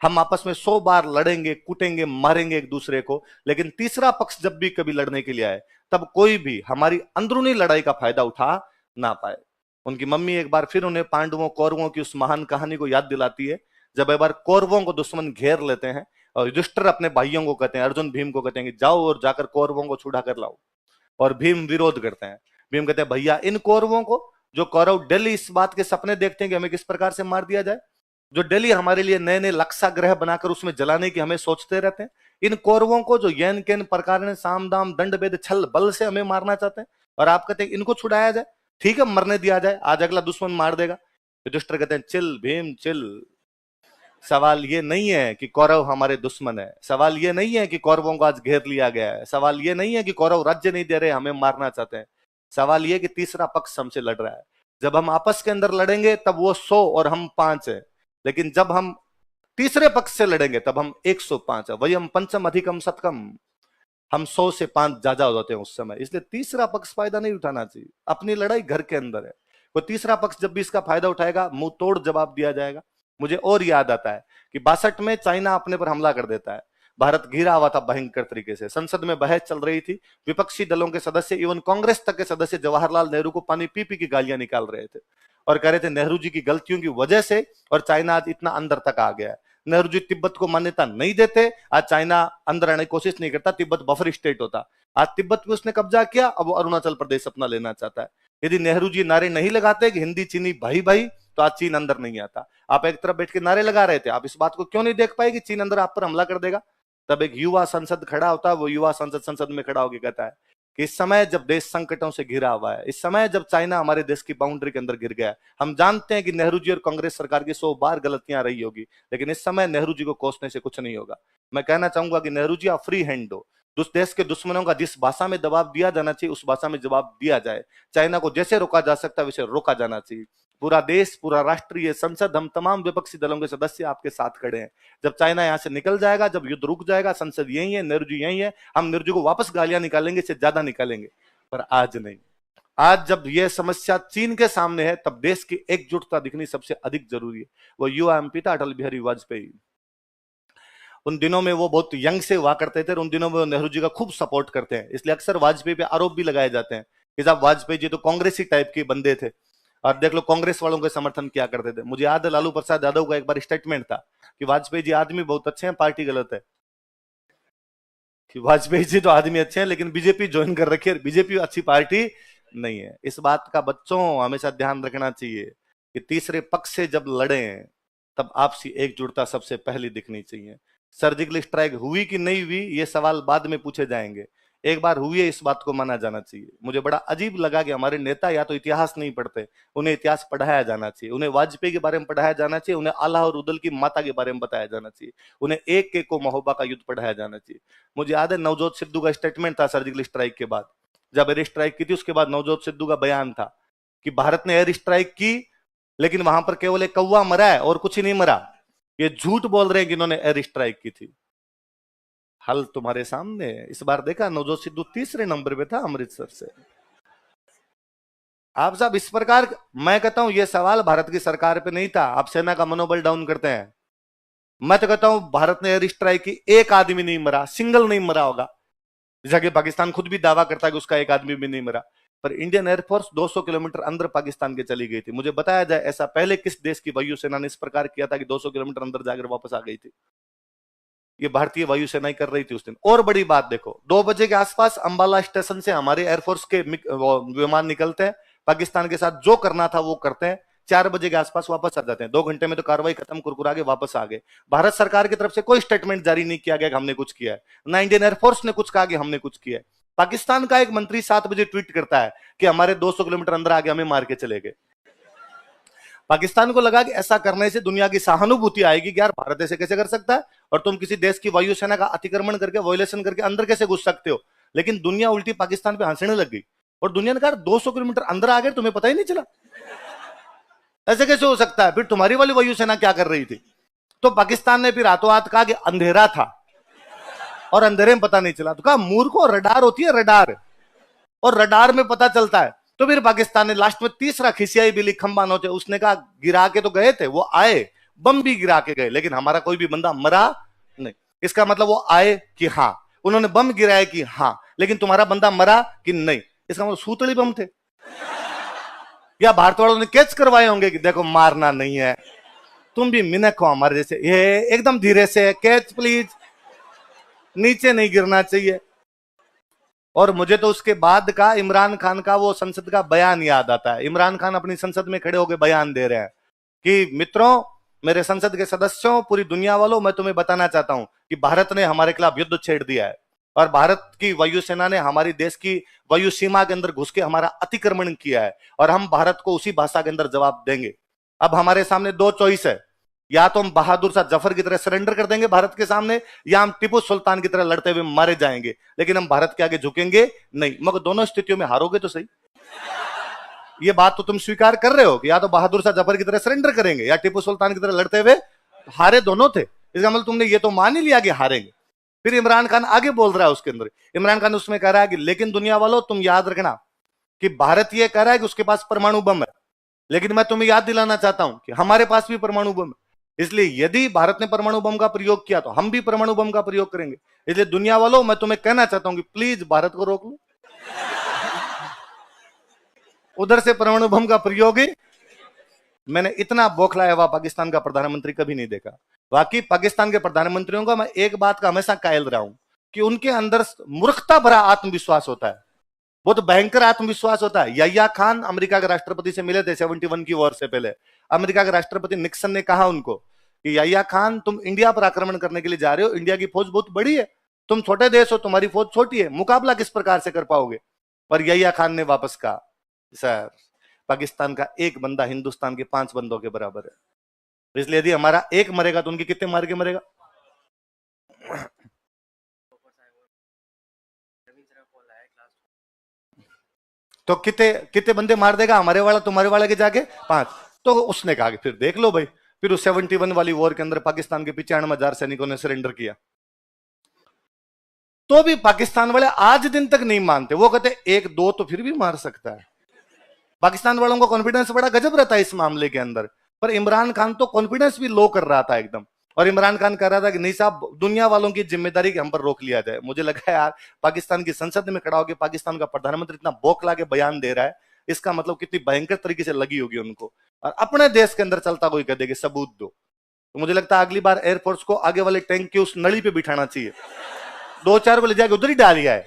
हम आपस में 100 बार लड़ेंगे, कूटेंगे, मारेंगे एक दूसरे को, लेकिन तीसरा पक्ष जब भी कभी लड़ने के लिए आए तब कोई भी हमारी अंदरूनी लड़ाई का फायदा उठा ना पाए। उनकी मम्मी एक बार फिर उन्हें पांडवों कौरवों की उस महान कहानी को याद दिलाती है, जब एक बार कौरवों को दुश्मन घेर लेते हैं और युधिष्ठिर अपने भाइयों को कहते हैं, अर्जुन भीम को कहते हैं कि जाओ और जाकर कौरवों को छुड़ा कर लाओ। और भीम विरोध करते हैं। भीम कहते हैं भैया इन कौरवों को, जो कौरव डेली इस बात के सपने देखते हैं कि हमें किस प्रकार से मार दिया जाए, जो डेली हमारे लिए नए नए लक्षाग्रह बनाकर उसमें जलाने की हमें सोचते रहते हैं, इन कौरवों को जो यन केन प्रकार ने साम दाम दंड भेद छल बल से हमें मारना चाहते हैं, और आप कहते हैं इनको छुड़ाया जाए, ठीक है मरने दिया जाए, आज अगला दुश्मन मार देगा। युधिष्ठिर कहते हैं चिल भीम चिल, सवाल ये नहीं है कि कौरव हमारे दुश्मन है, सवाल ये नहीं है कि कौरवों को आज घेर लिया गया है, सवाल ये नहीं है कि कौरव राज्य नहीं दे रहे हमें मारना चाहते हैं, सवाल ये कि तीसरा पक्ष हमसे लड़ रहा है। जब हम आपस के अंदर लड़ेंगे तब वो 100 और हम 5 है, लेकिन जब हम तीसरे पक्ष से लड़ेंगे तब हम 105 है। वही हम पंचम अधिकम सतकम, हम 100 से 5 ज्यादा हो जाते हैं उस समय। इसलिए तीसरा पक्ष फायदा नहीं उठाना चाहिए। अपनी लड़ाई घर के अंदर है, कोई तीसरा पक्ष जब भी इसका फायदा उठाएगा मुंह तोड़ जवाब दिया जाएगा। मुझे और याद आता है कि 62 में चाइना अपने पर हमला कर देता है, भारत घिरा हुआ था भयंकर तरीके से, संसद में बहस चल रही थी, विपक्षी दलों के सदस्य इवन कांग्रेस तक के सदस्य जवाहरलाल नेहरू को पानी पी पी की गालियां निकाल रहे थे और कह रहे थे नेहरू जी की गलतियों की वजह से और चाइना आज इतना अंदर तक आ गया है। नेहरू जी तिब्बत को मान्यता नहीं देते, आज चाइना अंदर आने की कोशिश नहीं करता, तिब्बत बफर स्टेट होता, आज तिब्बत पे उसने कब्जा किया, अब वो अरुणाचल प्रदेश अपना लेना चाहता है। यदि नेहरू जी नारे नहीं लगाते कि हिंदी चीनी भाई भाई, तो आज चीन अंदर नहीं आता। आप एक तरफ बैठ के नारे लगा रहे थे, आप इस बात को क्यों नहीं देख पाए कि चीन अंदर आप पर हमला कर देगा? तब एक युवा संसद खड़ा होता है, वो युवा संसद संसद में खड़ा होकर कहता है कि इस समय जब देश संकटों से घिरा हुआ है, इस समय जब चाइना हमारे देश की बाउंड्री के अंदर गिर गया है, हम जानते हैं कि नेहरू जी और कांग्रेस सरकार की 100 बार गलतियां रही होगी, लेकिन इस समय नेहरू जी को कोसने से कुछ नहीं होगा। मैं कहना चाहूंगा कि नेहरू जी आप फ्री हैंड दो, देश के दुश्मनों का जिस भाषा में दबाव दिया जाना चाहिए उस भाषा में जवाब दिया जाए, चाइना को जैसे रोका जा सकता है वैसे रोका जाना चाहिए। पूरा देश, पूरा राष्ट्रीय संसद, हम तमाम विपक्षी दलों के सदस्य आपके साथ खड़े हैं। जब चाइना यहां से निकल जाएगा, जब युद्ध रुक जाएगा, संसद यही है, नेहरू जी यही है, हम नेहरू जी को वापस गालियां निकालेंगे, इससे ज्यादा निकालेंगे, पर आज नहीं। आज जब यह समस्या चीन के सामने है तब देश की एकजुटता दिखनी सबसे अधिक जरूरी है। वो युवा एमपी था अटल बिहारी वाजपेयी, उन दिनों में वो बहुत यंग से हुआ करते थे, उन दिनों में वो नेहरू जी का खूब सपोर्ट करते हैं, इसलिए अक्सर वाजपेयी पे आरोप भी लगाए जाते हैं कि साहब वाजपेयी जी तो कांग्रेसी टाइप के बंदे थे, और देख लो कांग्रेस वालों के समर्थन क्या करते थे। मुझे याद है लालू प्रसाद यादव का एक बार स्टेटमेंट था कि वाजपेयी जी आदमी बहुत अच्छे हैं, पार्टी गलत है, कि वाजपेयी जी तो आदमी अच्छे हैं लेकिन बीजेपी ज्वाइन कर रखी है, बीजेपी अच्छी पार्टी नहीं है। इस बात का बच्चों हमेशा ध्यान रखना चाहिए कि तीसरे पक्ष से जब लड़े तब आपसी एकजुटता सबसे पहले दिखनी चाहिए। सर्जिकल स्ट्राइक हुई कि नहीं हुई ये सवाल बाद में पूछे जाएंगे, एक बार हुई है इस बात को माना जाना चाहिए। मुझे बड़ा अजीब लगा कि हमारे नेता या तो इतिहास नहीं पढ़ते, उन्हें इतिहास पढ़ाया जाना चाहिए, उन्हें वाजपेयी के बारे में पढ़ाया जाना चाहिए, उन्हें आला और उदल की माता के बारे में बताया जाना चाहिए, उन्हें एक एक को महोबा का युद्ध पढ़ाया जाना चाहिए। मुझे याद है नवजोत सिद्धू का स्टेटमेंट था सर्जिकल स्ट्राइक के बाद, जब एयर स्ट्राइक की थी उसके बाद नवजोत सिद्धू का बयान था कि भारत ने एयर स्ट्राइक की लेकिन वहां पर केवल एक कौवा मरा है और कुछ नहीं मरा, ये झूठ बोल रहे हैं कि इन्होंने एयर स्ट्राइक की थी। हल तुम्हारे सामने। इस बार देखा नवजोत सिद्धू तीसरे नंबर पे था अमृतसर से। आप साहब इस प्रकार, मैं कहता हूं यह सवाल भारत की सरकार पे नहीं था, आप सेना का मनोबल डाउन करते हैं। मैं तो कहता हूं भारत ने एयर स्ट्राइक की, एक आदमी नहीं मरा, सिंगल नहीं मरा होगा, जैसा कि पाकिस्तान खुद भी दावा करता है कि उसका एक आदमी भी नहीं मरा, पर इंडियन एयरफोर्स 200 किलोमीटर अंदर पाकिस्तान के चली गई थी। मुझे बताया जाए ऐसा पहले किस देश की वायुसेना ने इस प्रकार किया था कि 200 किलोमीटर अंदर जाकर वापस आ गई थी? ये भारतीय वायुसेना ही कर रही थी उस दिन। और बड़ी बात देखो, 2 बजे के आसपास अंबाला स्टेशन से हमारे एयरफोर्स के विमान निकलते हैं, पाकिस्तान के साथ जो करना था वो करते हैं, 4 बजे के आसपास वापस आ जाते हैं, 2 घंटे में तो कार्रवाई खत्म, कुरकुरा के वापस आ गए। भारत सरकार की तरफ से कोई स्टेटमेंट जारी नहीं किया गया कि हमने कुछ किया है, ना इंडियन एयरफोर्स ने कुछ कहा कि हमने कुछ किया है। पाकिस्तान का एक मंत्री 7 बजे ट्वीट करता है कि हमारे 200 किलोमीटर अंदर आगे हमें मार के चले गए। पाकिस्तान को लगा कि ऐसा करने से दुनिया की सहानुभूति आएगी कि यार भारत ऐसे कैसे कर सकता है, और तुम किसी देश की वायुसेना का अतिक्रमण करके, वायोलेशन करके अंदर कैसे घुस सकते हो। लेकिन दुनिया उल्टी पाकिस्तान पे हंसने लग गई और दुनिया ने कहा 200 किलोमीटर अंदर आ गए, तुम्हें पता ही नहीं चला, ऐसे कैसे हो सकता है, फिर तुम्हारी वाली वायुसेना क्या कर रही थी? तो पाकिस्तान ने फिर रातों रात कहा कि अंधेरा था और अंधेरे में पता नहीं चला। तो कहा मूर्खों, रडार होती है, रडार, और रडार में पता चलता है। तो फिर पाकिस्तान ने लास्ट में तीसरा खिसियाई बिल्ली खंबा नोचे, उसने कहा गिरा के तो गए थे, वो आए, बम भी गिरा के गए, लेकिन हमारा कोई भी बंदा मरा नहीं। इसका मतलब वो आए कि हाँ, उन्होंने बम गिराया कि हाँ, लेकिन तुम्हारा बंदा मरा कि नहीं। इसका मतलब सूतड़ी बम थे, या भारत वालों ने कैच करवाए होंगे कि देखो मारना नहीं है, तुम भी मिनक हो हमारे जैसे, ये एकदम धीरे से कैच प्लीज, नीचे नहीं गिरना चाहिए। और मुझे तो उसके बाद का इमरान खान का वो संसद का बयान याद आता है। इमरान खान अपनी संसद में खड़े होकर बयान दे रहे हैं कि मित्रों, मेरे संसद के सदस्यों, पूरी दुनिया वालों, मैं तुम्हें बताना चाहता हूं कि भारत ने हमारे खिलाफ युद्ध छेड़ दिया है और भारत की वायुसेना ने हमारी देश की वायु सीमा के अंदर घुस के हमारा अतिक्रमण किया है और हम भारत को उसी भाषा के अंदर जवाब देंगे। अब हमारे सामने दो चॉइस है, या तो हम बहादुर शाह जफर की तरह सरेंडर कर देंगे भारत के सामने, या हम टीपू सुल्तान की तरह लड़ते हुए मारे जाएंगे, लेकिन हम भारत के आगे झुकेंगे नहीं। मगर दोनों स्थितियों में हारोगे तो सही। ये बात तो तुम स्वीकार कर रहे हो कि या तो बहादुर शाह जफर की तरह सरेंडर करेंगे या टीपू सुल्तान की तरह लड़ते हुए, हारे दोनों थे। इसका मतलब तुमने ये तो मान ही लिया कि हारेंगे। फिर इमरान खान आगे बोल रहा है उसके अंदर, इमरान खान उसमें कह रहा है कि लेकिन दुनिया वालों, तुम याद रखना कि भारत ये कह रहा है कि उसके पास परमाणु बम है, लेकिन मैं तुम्हें याद दिलाना चाहता हूं कि हमारे पास भी परमाणु बम है। इसलिए यदि भारत ने परमाणु बम का प्रयोग किया तो हम भी परमाणु बम का प्रयोग करेंगे। इसलिए दुनिया वालों, मैं तुम्हें कहना चाहता हूं कि प्लीज भारत को रोक लो, उधर से परमाणु बम का प्रयोग ही। मैंने इतना बौखलाया हुआ पाकिस्तान का प्रधानमंत्री कभी नहीं देखा। बाकी पाकिस्तान के प्रधानमंत्रियों का मैं एक बात का हमेशा कायल रहा हूं कि उनके अंदर मूर्खता भरा आत्मविश्वास होता है, बहुत भयंकर आत्मविश्वास होता है। याह्या खान अमेरिका के राष्ट्रपति से मिले थे 71 की वॉर से पहले। अमेरिका के राष्ट्रपति निक्सन ने कहा उनको कि याह्या खान, तुम इंडिया पर आक्रमण करने के लिए जा रहे हो, इंडिया की फौज बहुत बड़ी है, तुम छोटे देश हो, तुम्हारी फौज छोटी है, मुकाबला किस प्रकार से कर पाओगे। पर याह्या खान ने वापस कहा, सर, पाकिस्तान का एक बंदा हिंदुस्तान के 5 बंदों के बराबर है, इसलिए यदि हमारा एक मरेगा तो उनके कितने मार के मरेगा। तो कितने कितने बंदे मार देगा हमारे वाला तुम्हारे वाला के जाके 5। तो उसने कहा कि फिर देख लो भाई, फिर उस 71 वाली वॉर के अंदर पाकिस्तान के 95,000 सैनिकों ने सरेंडर किया। तो भी पाकिस्तान वाले आज दिन तक नहीं मानते, वो कहते एक दो तो फिर भी मार सकता है। पाकिस्तान वालों को कॉन्फिडेंस बड़ा गजब रहता है इस मामले के अंदर। पर इमरान खान तो कॉन्फिडेंस भी लो कर रहा था एकदम, और इमरान खान कह रहा था कि नहीं साहब, दुनिया वालों की जिम्मेदारी हम पर रोक लिया जाए। मुझे लगा यार, पाकिस्तान की संसद में खड़ा होकर पाकिस्तान का प्रधानमंत्री इतना बौखला के बयान दे रहा है, इसका मतलब कितनी भयंकर तरीके से लगी होगी उनको। और अपने देश के अंदर चलता कोई कह दे कि सबूत दो, तो मुझे लगता है अगली बार एयरफोर्स को आगे वाले टैंक की उस नली पे बिठाना चाहिए, 2-4 को ले जाके उधर ही डालिया है,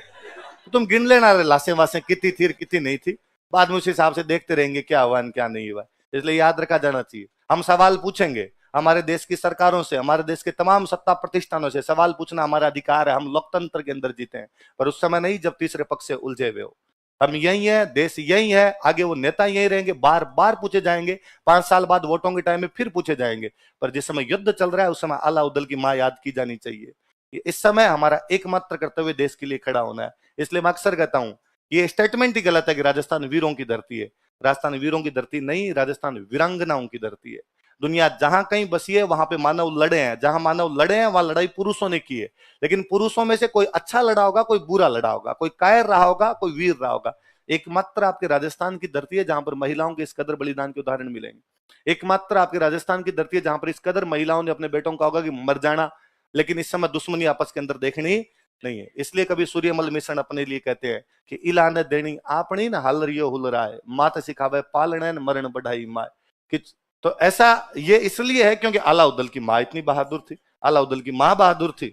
तो तुम गिन लेना लाशें वासें कितनी थी कितनी नहीं थी, बाद में उस हिसाब से देखते रहेंगे क्या हुआ क्या नहीं हुआ। इसलिए याद रखा जाना चाहिए, हम सवाल पूछेंगे हमारे देश की सरकारों से, हमारे देश के तमाम सत्ता प्रतिष्ठानों से। सवाल पूछना हमारा अधिकार है, हम लोकतंत्र के अंदर जीते हैं, पर उस समय नहीं जब तीसरे पक्ष से उलझे हुए हो। हम यही है, देश यही है, आगे वो नेता यही रहेंगे, बार बार पूछे जाएंगे, 5 साल बाद वोटों के टाइम में फिर पूछे जाएंगे। पर जिस समय युद्ध चल रहा है उस समय अलाउद्दीन की मां याद की जानी चाहिए। इस समय हमारा एकमात्र कर्तव्य देश के लिए खड़ा होना है। इसलिए मैं अक्सर कहता हूं, ये स्टेटमेंट ही गलत है कि राजस्थान वीरों की धरती है। राजस्थान वीरों की धरती नहीं, राजस्थान वीरांगनाओं की धरती है। दुनिया जहां कहीं बसी है वहां पे मानव लड़े हैं, जहां मानव लड़े हैं वहां लड़ाई पुरुषों ने की है, लेकिन पुरुषों में से कोई अच्छा लड़ा होगा, कोई बुरा लड़ा होगा, कोई कायर रहा होगा, कोई वीर रहा होगा। एकमात्र आपके राजस्थान की धरती है जहां पर महिलाओं के इस कदर बलिदान के उदाहरण मिलेंगे। एकमात्र आपके राजस्थान की धरती है जहां पर इस कदर महिलाओं ने अपने बेटों का होगा कि मर जाना, लेकिन इस समय दुश्मनी आपस के अंदर देखनी नहीं है। इसलिए कभी सूर्यमल मिश्रण अपने लिए कहते हैं कि इलान देनी आपनी न हल रियो हुल राय, मात सिखावे पालने न मरण बढ़ाई माए। कि तो ऐसा ये इसलिए है क्योंकि अलाउद्दीन की मां इतनी बहादुर थी, अलाउद्दीन की मां बहादुर थी,